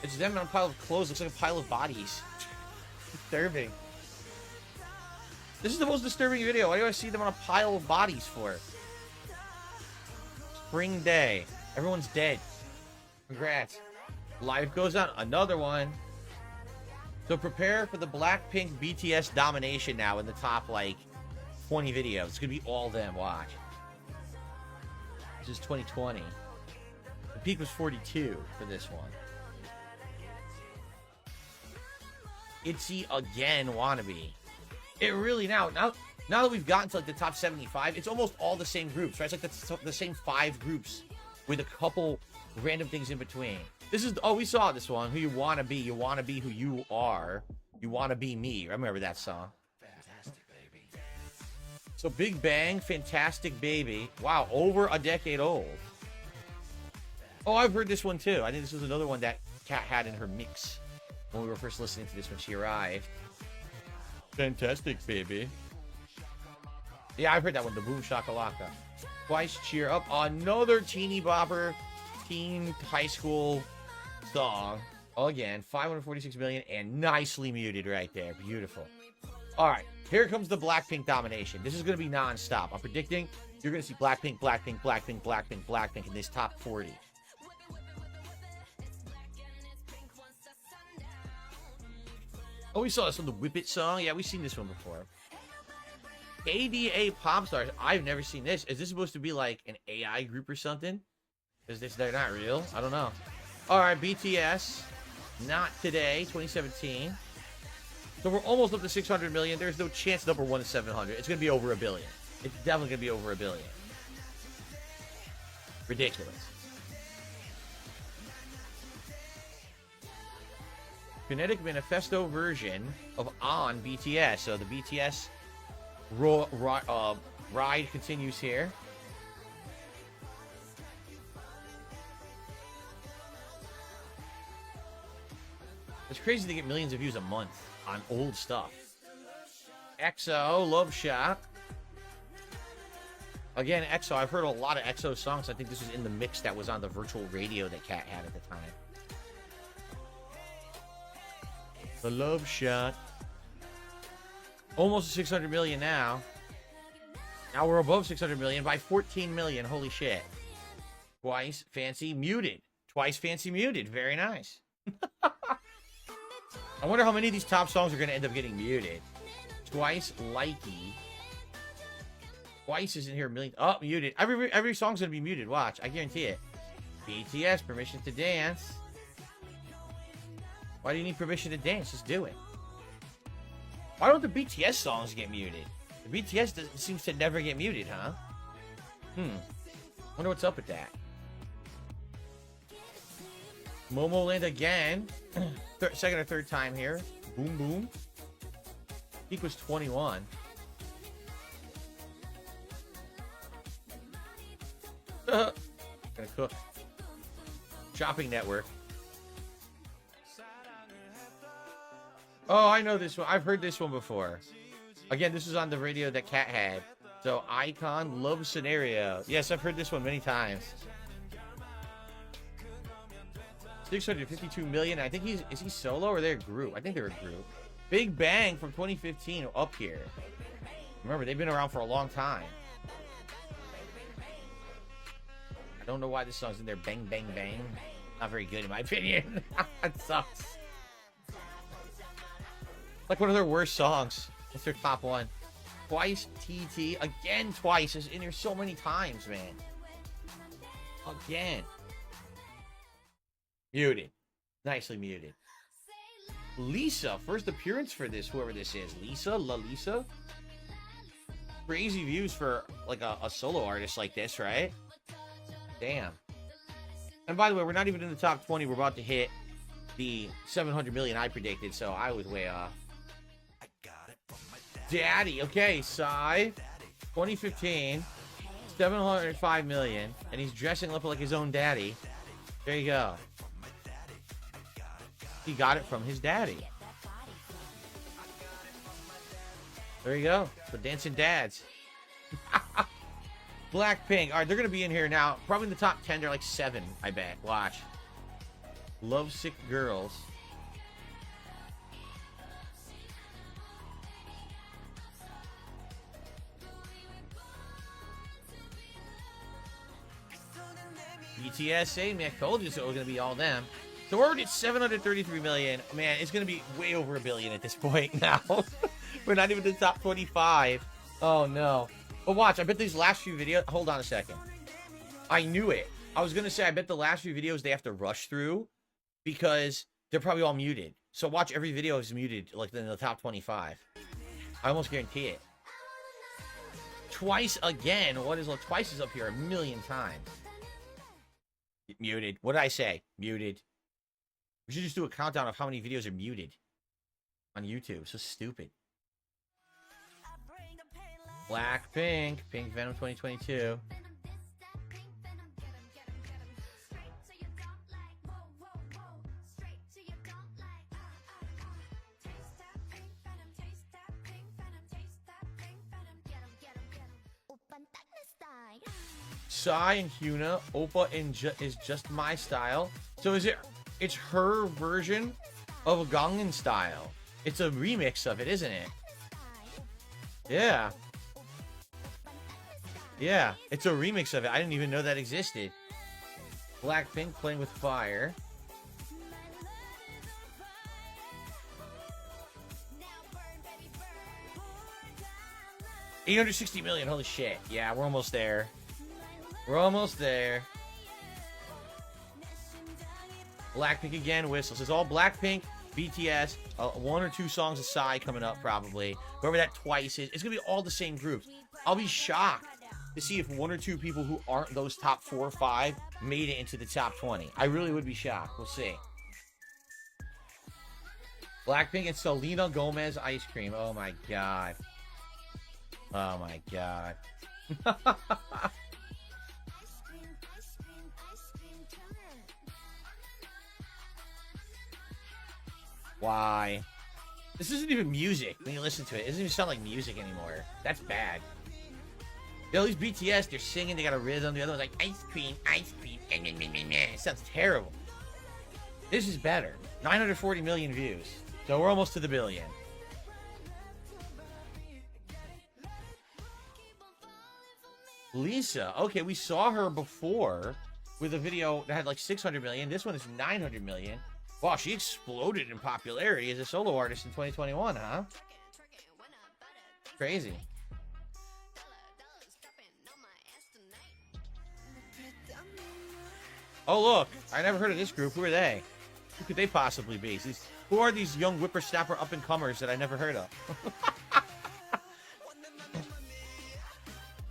It's them on a pile of clothes. Looks like a pile of bodies. Disturbing. This is the most disturbing video. Why do I see them on a pile of bodies for? Spring Day. Everyone's dead. Congrats. Life goes on. Another one. So prepare for the Blackpink BTS domination now in the top, like, 20 videos. It's going to be all them. Watch. This is 2020. The peak was 42 for this one. ITZY again, Wannabe. It really now that we've gotten to like the top 75, it's almost all the same groups, right? It's like the same 5 groups with a couple random things in between. This is, oh, we saw this one. Who you wanna be? You wanna be who you are. You wanna be me. I remember that song. So Big Bang, Fantastic Baby. Wow, over a decade old. Oh, I've heard this one too. I think this was another one that Kat had in her mix when we were first listening to this when she arrived. Fantastic Baby. Yeah, I've heard that one, the Boom Shakalaka. Twice Cheer Up. Another teeny bopper, teen high school song. Again, 546 million and nicely muted right there. Beautiful. All right. Here comes the Blackpink domination. This is going to be non-stop. I'm predicting you're going to see Blackpink, Blackpink, Blackpink, Blackpink, Blackpink in this top 40. Oh, we saw this on the Whip It song. Yeah, we've seen this one before. ADA Pop Stars. I've never seen this. Is this supposed to be like an AI group or something? They're not real? I don't know. All right, BTS. Not Today, 2017. So we're almost up to 600 million. There's no chance number one is 700. It's going to be over a billion. It's definitely going to be over a billion. Ridiculous. Kinetic Manifesto version of On BTS. So the BTS ride continues here. It's crazy to get millions of views a month on old stuff. EXO, Love Shot. Again, EXO. I've heard a lot of EXO songs. I think this was in the mix that was on the virtual radio that Kat had at the time. The Love Shot. Almost 600 million now. Now we're above 600 million by 14 million. Holy shit. Twice Fancy Muted. Twice Fancy Muted. Very nice. I wonder how many of these top songs are going to end up getting muted. Twice Likey. Twice is in here a million. Oh, muted. Every song's going to be muted. Watch. I guarantee it. BTS, Permission to Dance. Why do you need permission to dance? Just do it. Why don't the BTS songs get muted? The BTS seems to never get muted, huh? Wonder what's up with that. Momoland again. Second or third time here. Boom Boom. Peak was 21. Gonna cook. Shopping Network. Oh, I know this one. I've heard this one before. Again, this is on the radio that Kat had. So, Icon, Love Scenario. Yes, I've heard this one many times. 652 million. I think is he solo or they're a group? I think they're a group. Big Bang from 2015 up here. Remember, they've been around for a long time. I don't know why this song's in there. Bang, bang, bang. Not very good in my opinion. It sucks. Like one of their worst songs. It's their top one. Twice TT. Again, Twice is in here so many times, man. Again. Muted. Nicely muted. Lisa. First appearance for this, whoever this is. Lisa? La Lisa? Crazy views for like a solo artist like this, right? Damn. And by the way, we're not even in the top 20. We're about to hit the 700 million I predicted, so I was way off. Daddy. Okay, Psy. 2015. 705 million. And he's dressing up like his own daddy. There you go. He got it from his daddy. There you go. The dancing dads. Blackpink. All right, they're going to be in here now. Probably in the top 10. They're like 7, I bet. Watch. Lovesick Girls. BTS, man, I told you so it was going to be all them. So we're already at 733 million. Man, it's going to be way over a billion at this point now. We're not even in the top 25. Oh, no. But watch, I bet these last few videos... Hold on a second. I knew it. I was going to say, I bet the last few videos they have to rush through because they're probably all muted. So watch, every video is muted, like in the top 25. I almost guarantee it. Twice again. Twice is up here a million times. Muted. What did I say? Muted. We should just do a countdown of how many videos are muted on YouTube. So stupid. Blackpink. Pink Venom 2022. Psy and Hyuna, Oppa is just my style. So it's her version of a Gangnam Style. It's a remix of it, isn't it? Yeah. Yeah, it's a remix of it. I didn't even know that existed. Blackpink Playing with Fire. $860 million, holy shit. Yeah, we're almost there. We're almost there. Blackpink again, Whistles. It's all Blackpink BTS, 1 or 2 songs aside coming up probably. Whoever that Twice is. It's going to be all the same groups. I'll be shocked to see if 1 or 2 people who aren't those top 4 or 5 made it into the top 20. I really would be shocked. We'll see. Blackpink and Selena Gomez ice cream. Oh my god. Oh my god. Why? This isn't even music when you listen to it. It doesn't even sound like music anymore. That's bad. Yo, these BTS, they're singing, they got a rhythm. The other one's like, ice cream, ice cream. It sounds terrible. This is better. 940 million views. So we're almost to the billion. Lisa. Okay, we saw her before with a video that had like 600 million. This one is 900 million. Wow, she exploded in popularity as a solo artist in 2021, huh? Crazy. Oh, look. I never heard of this group. Who are they? Who could they possibly be? Who are these young whippersnapper up-and-comers that I never heard of?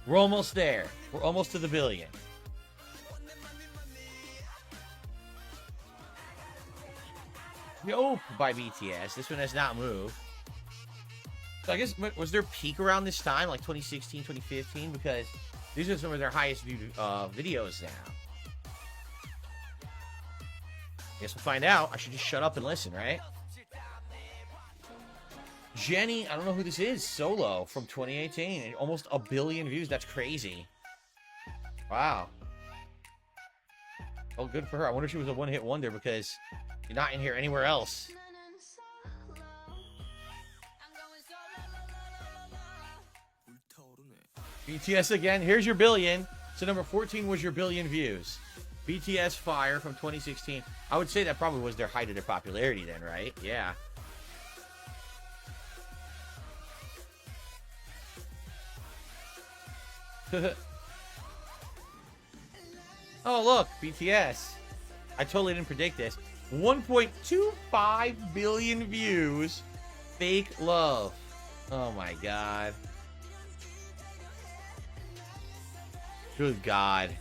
We're almost there. We're almost to the billion. Yo, by BTS. This one has not moved. So I guess, was their peak around this time? Like 2016, 2015? Because these are some of their highest viewed videos now. Guess we'll find out. I should just shut up and listen, right? Jenny, I don't know who this is. Solo from 2018. Almost a billion views. That's crazy. Wow. Oh, good for her. I wonder if she was a one-hit wonder because you're not in here anywhere else. BTS again. Here's your billion. So number 14 was your billion views. BTS Fire from 2016. I would say that probably was their height of their popularity then, right? Yeah. Oh, look. BTS. I totally didn't predict this. 1.25 billion views. Fake Love. Oh, my God. Good God.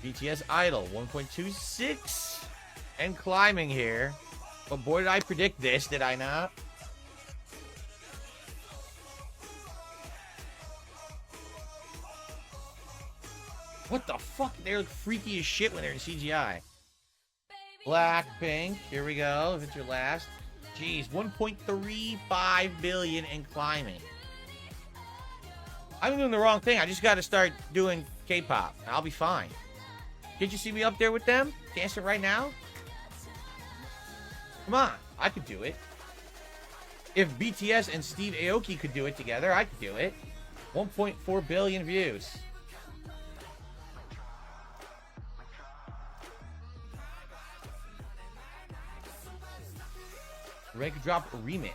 BTS Idol, 1.26. And climbing here. But boy, did I predict this, did I not? What the fuck? They look freaky as shit when they're in CGI. Blackpink, here we go. If it's your last. Jeez, 1.35 billion and climbing. I'm doing the wrong thing. I just got to start doing K-pop. I'll be fine. Did you see me up there with them? Dancing right now? Come on. I could do it. If BTS and Steve Aoki could do it together, I could do it. 1.4 billion views. Rank Drop Remix.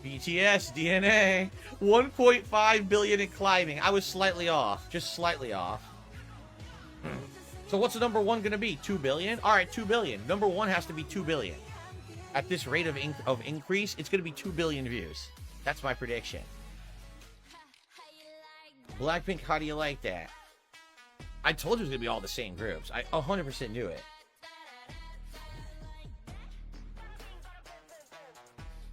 BTS DNA. 1.5 billion and climbing. I was slightly off. Just slightly off. So what's the number one going to be? 2 billion? Alright, 2 billion. Number one has to be 2 billion. At this rate of increase, it's going to be 2 billion views. That's my prediction. Blackpink, how do you like that? I told you it was going to be all the same groups. I 100% knew it.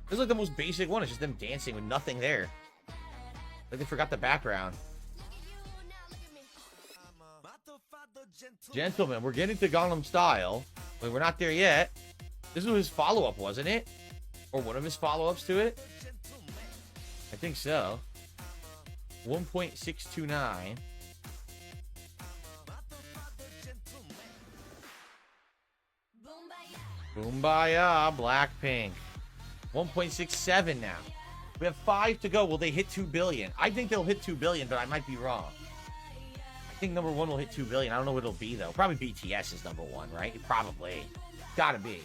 This is like the most basic one. It's just them dancing with nothing there. Like they forgot the background. Gentlemen, we're getting to Gangnam Style. But we're not there yet. This was his follow-up, wasn't it? Or one of his follow-ups to it? I think so. 1.629. Boombayah, Blackpink. 1.67 now. We have 5 to go. Will they hit 2 billion? I think they'll hit 2 billion, but I might be wrong. I think number one will hit 2 billion. I don't know what it'll be, though. Probably BTS is number one, right? Probably. Gotta be.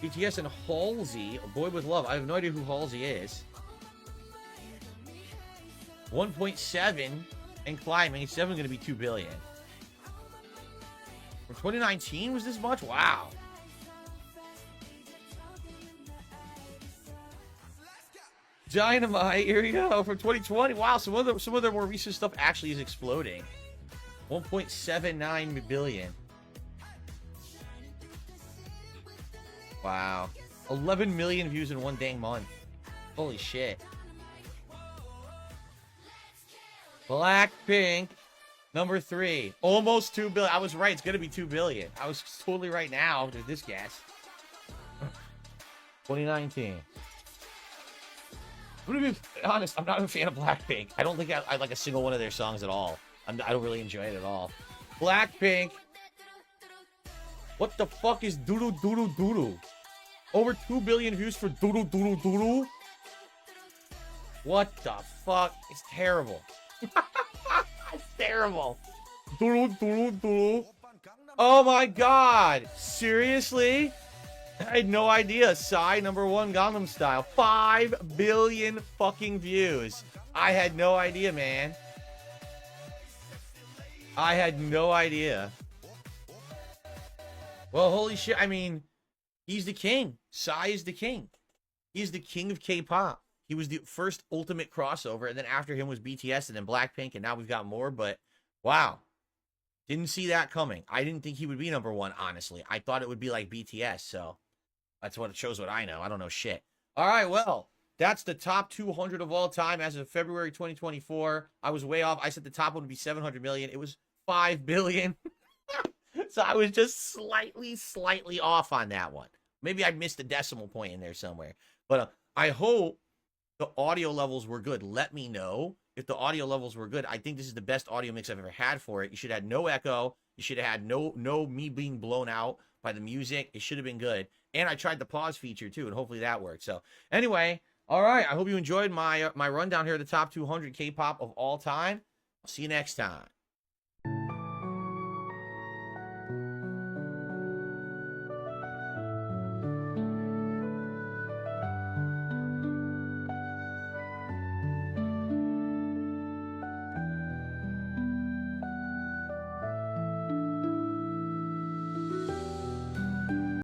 BTS and Halsey, A Boy With Love. I have no idea who Halsey is. 1.7 and climbing. It's definitely going to be 2 billion. For 2019 was this much? Wow. Dynamite, here we go. From 2020. Wow, some of their more recent stuff actually is exploding. 1.79 billion. Wow. 11 million views in one dang month. Holy shit. Blackpink, number 3. Almost 2 billion. I was right. It's going to be 2 billion. I was totally right now to this guess. 2019. I'm going to be honest. I'm not a fan of Blackpink. I don't think I like a single one of their songs at all. I don't really enjoy it at all. Blackpink. What the fuck is Doodle Doodle Doodle? Over 2 billion views for Doodle Doodle Doodle? What the fuck? It's terrible. It's terrible. Doodle Doodle Doodle. Oh my god. Seriously? I had no idea. Psy #1 Gangnam Style. 5 billion fucking views. I had no idea, man. I had no idea. Well, holy shit. I mean, he's the king. Psy is the king. He's the king of K-pop. He was the first ultimate crossover, and then after him was BTS, and then Blackpink, and now we've got more, but wow. Didn't see that coming. I didn't think he would be #1, honestly. I thought it would be like BTS, so that's what it shows what I know. I don't know shit. All right, well, that's the top 200 of all time as of February 2024. I was way off. I said the top one would be 700 million. It was 5 billion. So I was just slightly off on that one. Maybe I missed a decimal point in there somewhere. But I hope the audio levels were good. Let me know if the audio levels were good. I think this is the best audio mix I've ever had for it. You should have had no echo. You should have had no me being blown out by the music. It should have been good. And I tried the pause feature too, and hopefully that worked. So anyway, all right. I hope you enjoyed my rundown here of the top 200 K-pop of all time. I'll see you next time.